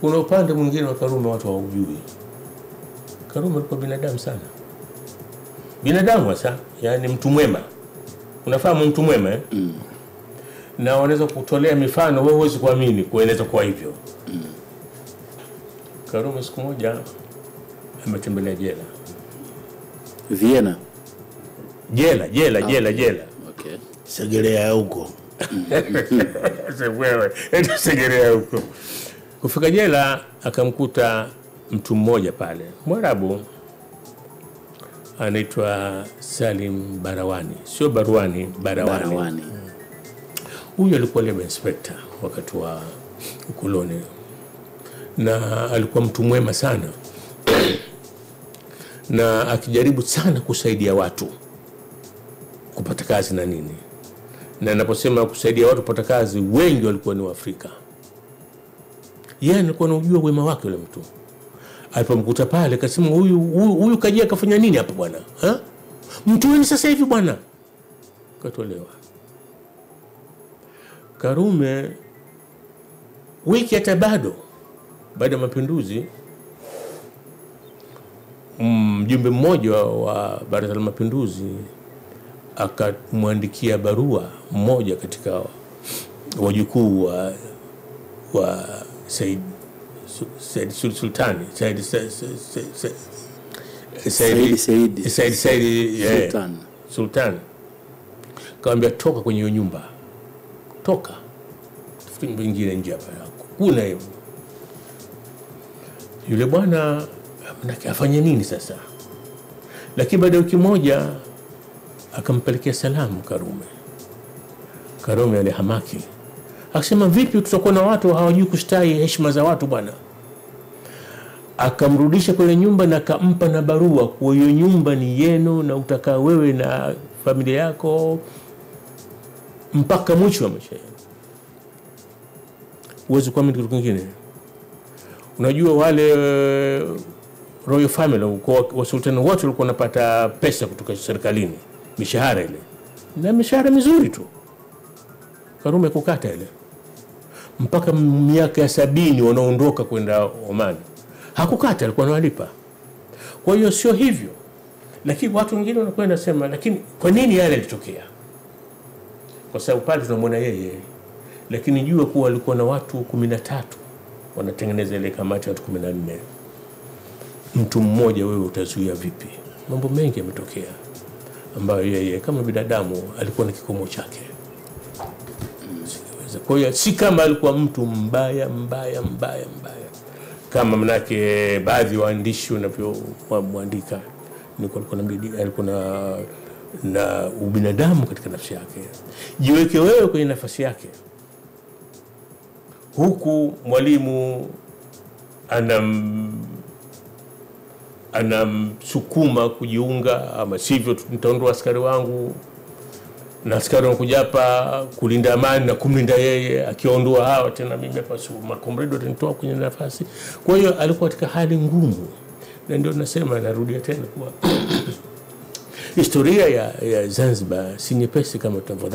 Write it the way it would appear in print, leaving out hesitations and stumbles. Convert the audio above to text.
Kuna upande mwingine wa Karume watu hawajui. Karume alikuwa binadamu sana. Binadamu hasa, yani mtu mwema. Unafahamu mtu mwema eh? Na wanaweza kutolea mifano wewe huwezi kuamini kueleza kwa hivyo. Karume siku moja ametembelea jela. Vienna. Jela. Okay. Segerea huko. Wewe, Segerea huko. Kufika jela akamkuta mtu mmoja pale. Mwarabu anaitwa Salim Barawani. Sio Barawani, Barawani. Huyu alikuwa labor inspector wakati wa ukoloni. Na alikuwa mtu mwema sana. Na akijaribu sana kusaidia watu kupata kazi na nini. Na ninaposema kusaidia watu kupata kazi, wengi walikuwa ni Waafrika. Yeye alikuwa anajua wema wake yule mtu. Alipomkuta pale akasema huyu kaja kafanya nini hapa bwana? Mtueni sasa hivi bwana. Katolewa. Karume wiki hata bado baada ya mapinduzi, mjumbe mmoja wa Baraza la Mapinduzi akamwandikia barua mmoja katika wajukuu wa Said Sultani, Sultan. Kaambia toka kwenye hiyo nyumba. Toka. Tafute nyumba nyingine nje hapa. Kuna hiyo. Yule bwana afanye nini sasa? Lakini baada ya wiki moja akampelekea salamu Karume. Karume alihamaki. Akasema vipi tutakuwa na watu hawajui kustahi heshima za watu bwana? Akamrudisha kwenye nyumba na akampa na barua kwa hiyo nyumba ni yenu na utakaa wewe na familia yako mpaka mwisho wa maisha yako. Uweze kuamini kitu kingine. Unajua wale royal family wa sultani wote walikuwa wanapata pesa kutoka serikalini, mishahara ile. Na mishahara mizuri tu. Karume kukata ile. Mpaka miaka ya 70 wanaondoka kwenda Oman. Hakukata, alikuwa anawalipa. Kwa hiyo sio hivyo. Lakini watu wengine wanakwenda nasema lakini kwa nini yale yalitokea? Kwa sababu pale tunamwona yeye. Lakini jua kuwa alikuwa na watu 13 wanatengeneza ile kamati ya watu 14. Mtu mmoja wewe utazuia vipi? Mambo mengi yametokea ambayo yeye kama binadamu alikuwa na kikomo chake. Kwa hiyo si kama alikuwa mtu mbaya kama manake baadhi waandishi wanavyoandika. Alikuwa na ubinadamu katika nafsi yake. Jiweke wewe kwenye nafasi yake. Huku mwalimu anamsukuma kujiunga, ama sivyo nitaondoa askari wangu, na askari wanakuja hapa kulinda amani na kumlinda yeye, akiondoa hawa tena mimi hapa makomredi watanitoa kwenye nafasi. Kwa hiyo alikuwa katika hali ngumu. Na ndio nasema, narudia tena kuwa historia ya Zanzibar si nyepesi kama tunavyo